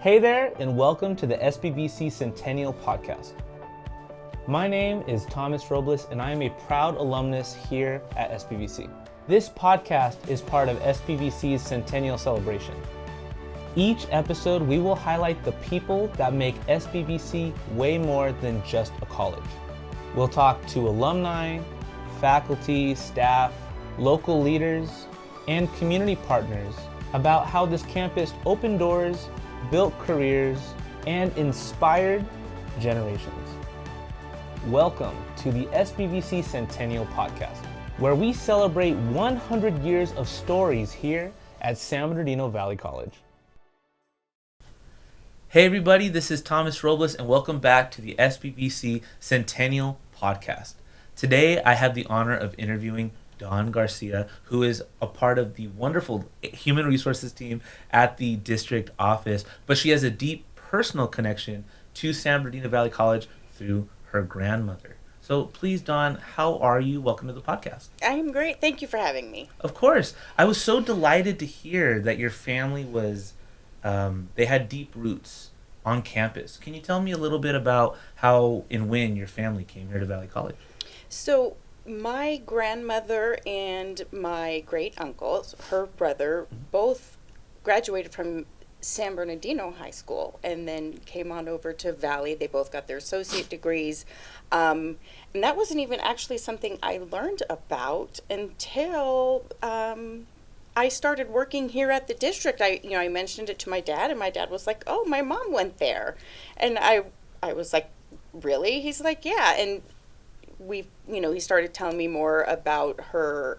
Hey there, and welcome to the SBVC Centennial Podcast. My name is Thomas Robles, and I am a proud alumnus here at SBVC. This podcast is part of SBVC's Centennial Celebration. Each episode, we will highlight the people that make SBVC way more than just a college. We'll talk to alumni, faculty, staff, local leaders, and community partners about how this campus opened doors, built careers, and inspired generations. Welcome to the SBVC Centennial Podcast, where we celebrate 100 years of stories here at San Bernardino Valley College. Hey everybody, this is Thomas Robles, and welcome back to the SBVC Centennial Podcast. Today, I have the honor of interviewing Dawn Garcia, who is a part of the wonderful human resources team at the district office, but she has a deep personal connection to San Bernardino Valley College through her grandmother. So please, Dawn, how are you? Welcome to the podcast. I am great. Thank you for having me. Of course. I was so delighted to hear that your family was, they had deep roots on campus. Can you tell me a little bit about how and when your family came here to Valley College? So my grandmother and my great uncle, her brother, both graduated from San Bernardino High School and then came on over to Valley. They both got their associate degrees. And that wasn't even actually something I learned about until I started working here at the district. I mentioned it to my dad, and my dad was like, "Oh, my mom went there." And I was like, "Really?" He's like, "Yeah." And he started telling me more about her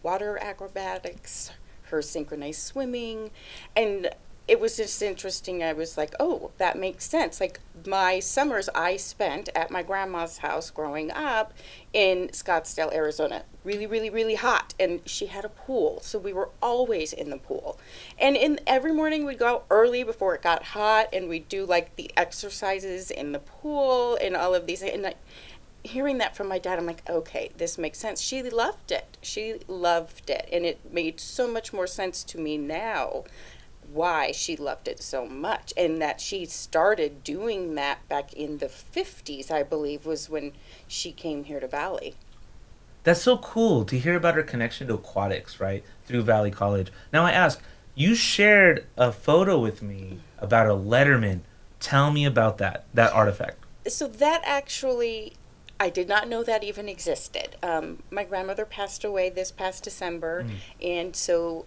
water acrobatics, her synchronized swimming, and it was just interesting. I was like, oh, that makes sense. Like, my summers I spent at my grandma's house growing up in Scottsdale, Arizona. Really, really, really hot. And she had a pool, so we were always in the pool. And every morning we'd go out early before it got hot, and we'd do, like, the exercises in the pool and all of these. And hearing that from my dad, I'm like, okay, this makes sense. She loved it. And it made so much more sense to me now why she loved it so much, and that she started doing that back in the 50s, I believe, was when she came here to Valley. That's so cool to hear about her connection to aquatics, right, through Valley College. Now I ask, you shared a photo with me about a Letterman. Tell me about that artifact. So that actually, I did not know that even existed. My grandmother passed away this past December, and so,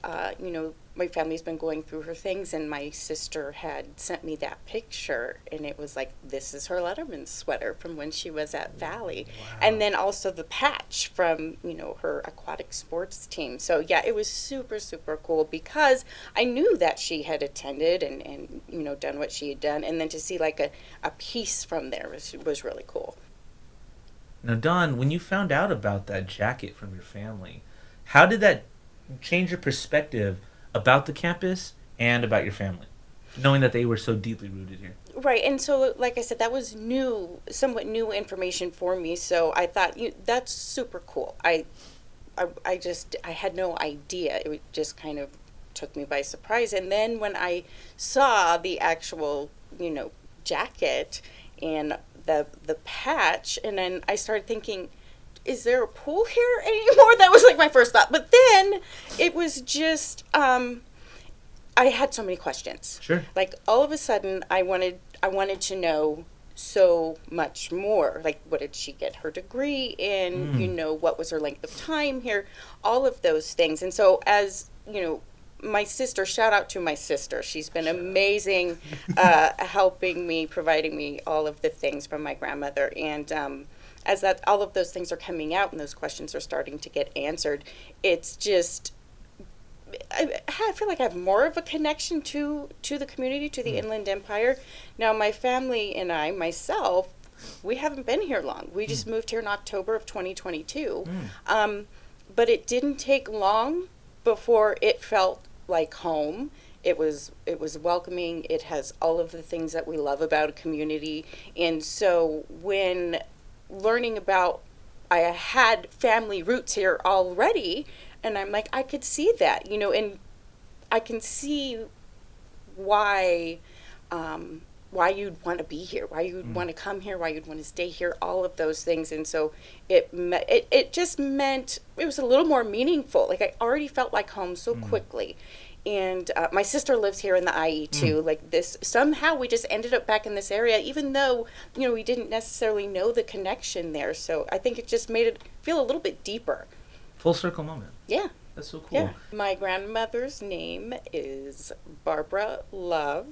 my family's been going through her things, and my sister had sent me that picture, and it was like, this is her Letterman sweater from when she was at Valley. Wow. And then also the patch from, her aquatic sports team. So, yeah, it was super, super cool because I knew that she had attended and done what she had done, and then to see, like, a piece from there was really cool. Now, Dawn, when you found out about that jacket from your family, how did that change your perspective about the campus and about your family, knowing that they were so deeply rooted here? Right, and so, like I said, that was somewhat new information for me, so I thought, that's super cool. I had no idea. It just kind of took me by surprise, and then when I saw the actual, jacket and the patch, and then I started thinking, is there a pool here anymore? That was like my first thought. But then it was just, I had so many questions. Sure. Like, all of a sudden, I wanted to know so much more. Like, what did she get her degree in? What was her length of time here? All of those things. And so, as my sister, shout out to my sister. She's been amazing, helping me, providing me all of the things from my grandmother. And as all of those things are coming out and those questions are starting to get answered, it's just, I feel like I have more of a connection to the community, to the Inland Empire. Now, my family and myself, we haven't been here long. We just moved here in October of 2022. But it didn't take long before it felt like home. It was welcoming. It has all of the things that we love about a community. And so when learning about, I had family roots here already, and I'm like, I could see that, and I can see why you'd want to be here, why you'd want to come here, why you'd want to stay here, all of those things. And so it just meant it was a little more meaningful. Like, I already felt like home so quickly. And my sister lives here in the IE too. Like, this, somehow we just ended up back in this area, even though, you know, we didn't necessarily know the connection there. So I think it just made it feel a little bit deeper. Full circle moment. Yeah. That's so cool. Yeah. My grandmother's name is Barbara Love.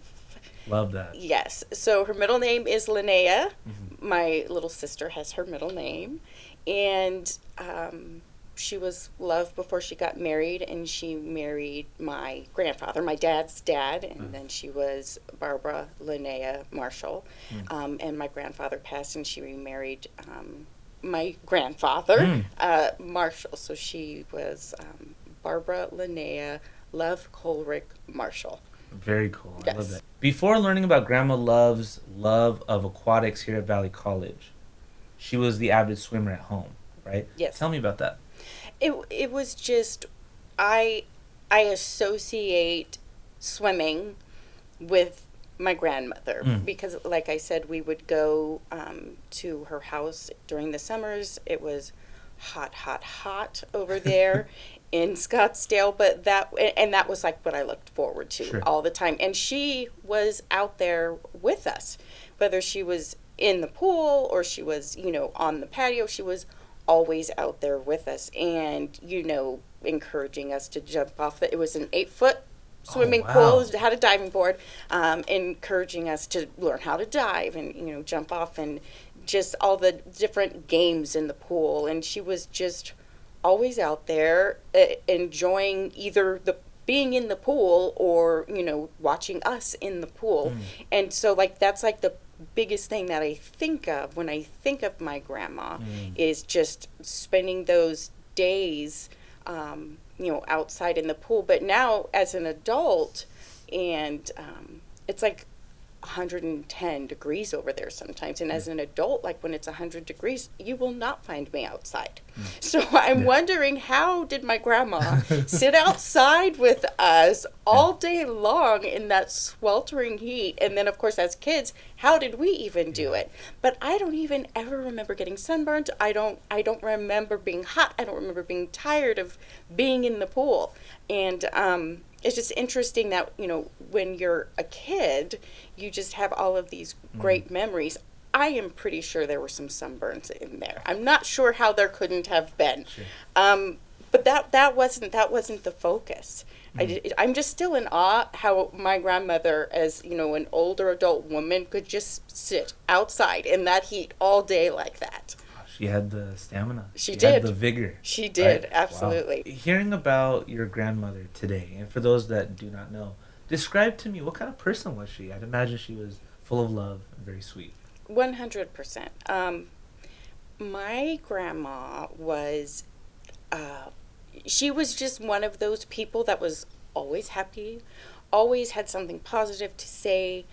Love that. Yes. So her middle name is Linnea. My little sister has her middle name. And she was Love before she got married, and she married my grandfather, my dad's dad, and then she was Barbara Linnea Marshall. And my grandfather passed, and she remarried my grandfather, Marshall. So she was Barbara Linnea Love Coleridge Marshall. Very cool. Yes. I love that. Before learning about Grandma Love's love of aquatics here at Valley College, she was the avid swimmer at home, right? Yes. Tell me about that. It was just, I associate swimming with my grandmother because, like I said, we would go to her house during the summers. It was hot over there in Scottsdale, but that was like what I looked forward to all the time. And she was out there with us, whether she was in the pool or she was, you know, on the patio. She was always out there with us, and, you know, encouraging us to jump off. It was an 8-foot swimming pool, had a diving board, encouraging us to learn how to dive and, you know, jump off, and just all the different games in the pool. And she was just always out there enjoying either the being in the pool or, you know, watching us in the pool. And so, like, that's like the biggest thing that I think of when I think of my grandma is just spending those days, you know, outside in the pool. But now as an adult, and it's like 110 degrees over there sometimes. And as an adult, like when it's 100 degrees, you will not find me outside. So I'm wondering, how did my grandma sit outside with us all day long in that sweltering heat? And then, of course, as kids, how did we even do it? But I don't even ever remember getting sunburned. I don't remember being hot. I don't remember being tired of being in the pool. And it's just interesting that, you know, when you're a kid, you just have all of these great memories. I am pretty sure there were some sunburns in there. I'm not sure how there couldn't have been. But that wasn't the focus. I'm just still in awe how my grandmother, as, you know, an older adult woman, could just sit outside in that heat all day like that. She had the stamina. She did. Had the vigor. She did, right? Absolutely. Wow. Hearing about your grandmother today, and for those that do not know, describe to me, what kind of person was she? I'd imagine she was full of love and very sweet. 100%. My grandma was, she was just one of those people that was always happy, always had something positive to say.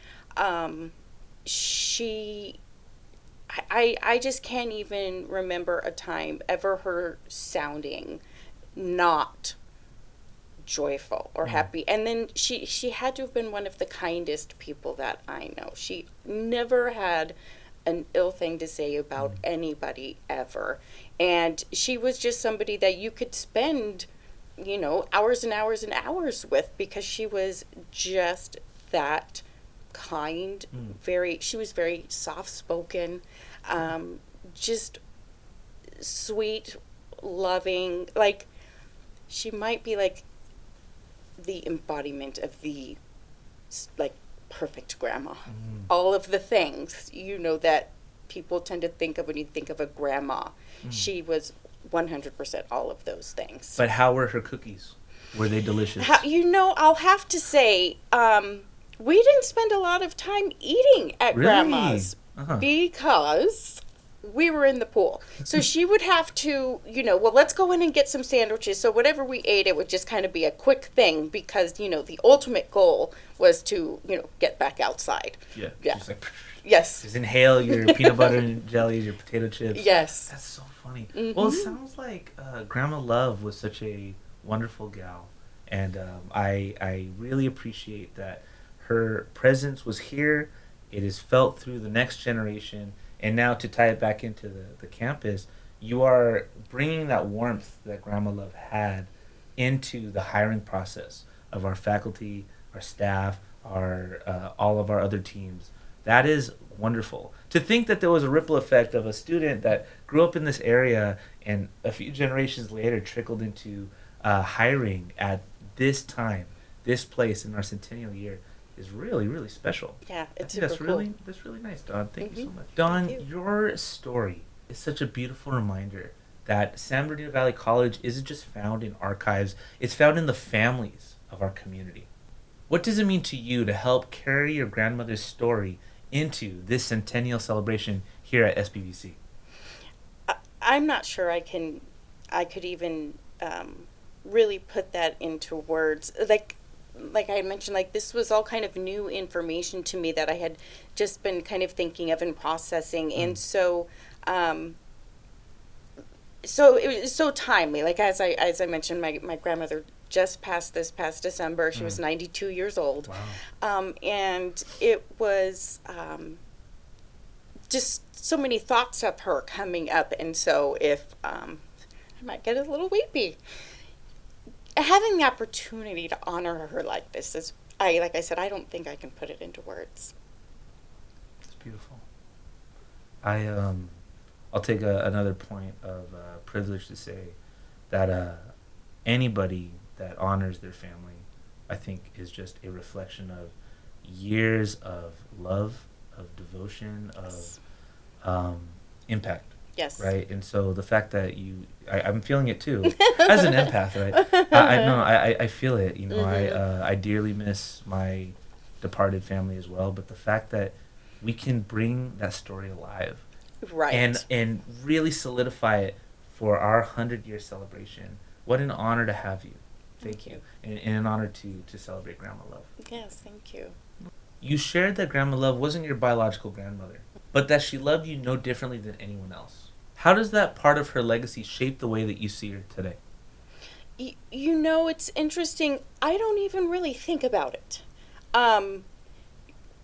I just can't even remember a time ever her sounding not joyful or happy. And then she had to have been one of the kindest people that I know. She never had an ill thing to say about anybody ever. And she was just somebody that you could spend, you know, hours and hours and hours with, because she was just that kind, she was very soft-spoken, just sweet, loving. Like, she might be like the embodiment of the, like, perfect grandma. All of the things, you know, that people tend to think of when you think of a grandma. She was 100% all of those things. But how were her cookies? Were they delicious? You know, I'll have to say, we didn't spend a lot of time eating at Grandma's because we were in the pool. So she would have to, you know, well, let's go in and get some sandwiches. So whatever we ate, it would just kind of be a quick thing because, you know, the ultimate goal was to, you know, get back outside. Yeah. Just like, yes. Just inhale your peanut butter and jelly, your potato chips. Yes. That's so funny. Well, it sounds like Grandma Love was such a wonderful gal. And I really appreciate that her presence was here. It is felt through the next generation. And now to tie it back into the campus, you are bringing that warmth that Grandma Love had into the hiring process of our faculty, our staff, our all of our other teams. That is wonderful. To think that there was a ripple effect of a student that grew up in this area and a few generations later trickled into hiring at this time, this place in our centennial year is really, really special. Yeah, it's I think super cool. That's really nice, Dawn. Thank you so much. Dawn, your story is such a beautiful reminder that San Bernardino Valley College isn't just found in archives, it's found in the families of our community. What does it mean to you to help carry your grandmother's story into this centennial celebration here at SBVC? I'm not sure I could even really put that into words. Like I mentioned, like this was all kind of new information to me that I had just been kind of thinking of and processing, and so it was so timely. Like as I mentioned, my grandmother just passed this past December. She was 92 years old. Wow. And it was just so many thoughts of her coming up. And so if I might get a little weepy. Having the opportunity to honor her like this is, like I said, I don't think I can put it into words. It's beautiful. I'll take another point of privilege to say that anybody that honors their family, I think, is just a reflection of years of love, of devotion, Yes. of impact. Yes. Right? And so the fact that I'm feeling it too, as an empath, right? I feel it. You know, I dearly miss my departed family as well, but the fact that we can bring that story alive, Right. and really solidify it for our 100-year celebration. What an honor to have you. Thank you. And an honor to celebrate Grandma Love. Yes, thank you. You shared that Grandma Love wasn't your biological grandmother, but that she loved you no differently than anyone else. How does that part of her legacy shape the way that you see her today? You know, it's interesting. I don't even really think about it.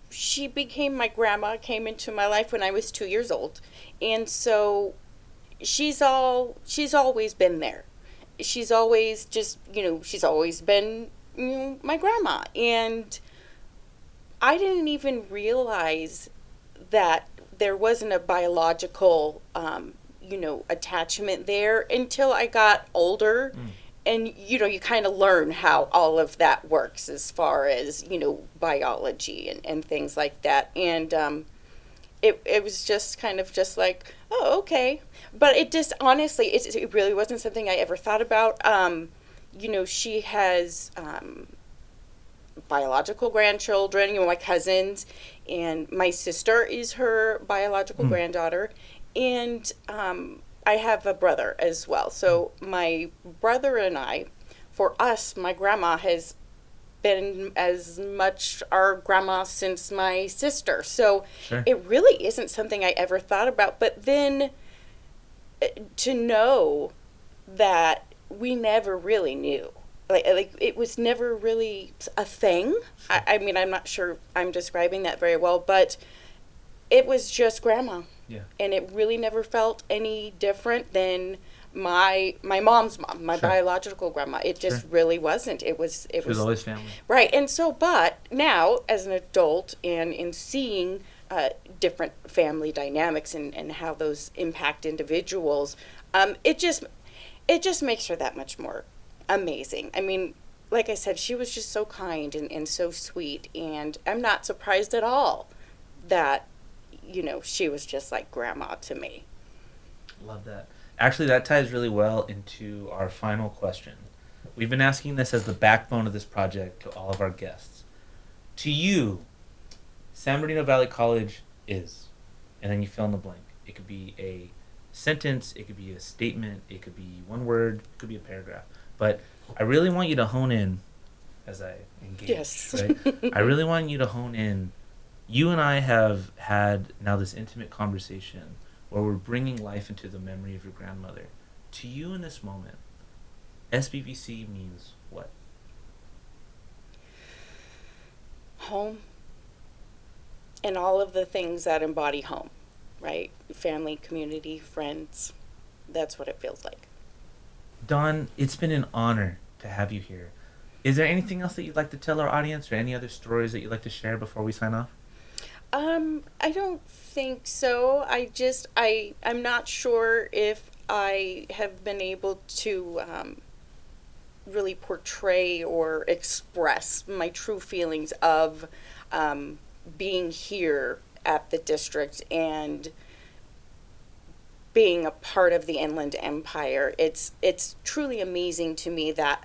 She became my grandma, came into my life when I was 2 years old. And so she's always been there. She's always just, she's always been my grandma. And I didn't even realize that there wasn't a biological, attachment there until I got older. And, you kind of learn how all of that works as far as, biology and things like that. And it was just kind of just like, oh, okay. But it just, honestly, it really wasn't something I ever thought about. She has biological grandchildren, my cousins, and my sister is her biological granddaughter. And I have a brother as well. So my brother and I, for us, my grandma has been as much our grandma since my sister. So Sure. It really isn't something I ever thought about. But then to know that we never really knew. Like it was never really a thing. I mean, I'm not sure I'm describing that very well, but it was just grandma. Yeah. And it really never felt any different than my mom's mom, my Sure. biological grandma. It just Sure. really wasn't. It was always family. Right. And so, but now as an adult and in seeing different family dynamics and how those impact individuals, it just makes her that much more amazing. I mean, like I said, she was just so kind and so sweet, and I'm not surprised at all that she was just like grandma to me. Love that. Actually, that ties really well into our final question. We've been asking this as the backbone of this project to all of our guests. To you, San Bernardino Valley College is, and then you fill in the blank. It could be a sentence, it could be a statement, it could be one word, it could be a paragraph. But I really want you to hone in as I engage. Yes. Right? I really want you to hone in. You and I have had now this intimate conversation where we're bringing life into the memory of your grandmother. To you in this moment, SBVC means what? home and all of the things that embody home, right? Family, community, friends. That's what it feels like. Dawn, it's been an honor to have you here. Is there anything else that you'd like to tell our audience, or any other stories that you'd like to share before we sign off? I don't think so. I'm not sure if I have been able to really portray or express my true feelings of being here at the district and being a part of the Inland Empire. It's truly amazing to me that,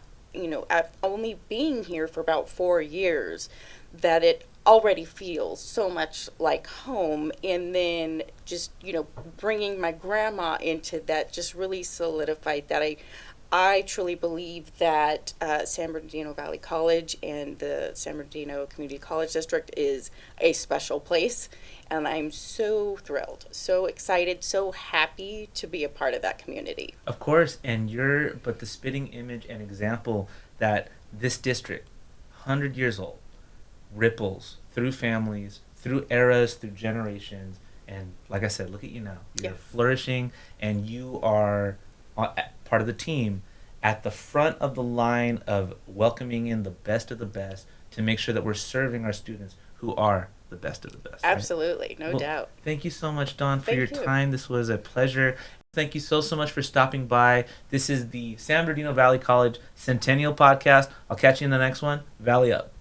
after only being here for about 4 years, that it already feels so much like home. And then just, bringing my grandma into that just really solidified that I truly believe that San Bernardino Valley College and the San Bernardino Community College District is a special place. And I'm so thrilled, so excited, so happy to be a part of that community. Of course, and you're but the spitting image and example that this district, 100 years old, ripples through families, through eras, through generations. And like I said, look at you now. You're flourishing, and you are part of the team at the front of the line of welcoming in the best of the best to make sure that we're serving our students who are the best of the best. Absolutely, right? No doubt. Thank you so much, Dawn, for Thank your you. time. This was a pleasure. Thank you so much for stopping by. This is the San Bernardino Valley College Centennial Podcast. I'll catch you in the next one. Valley up.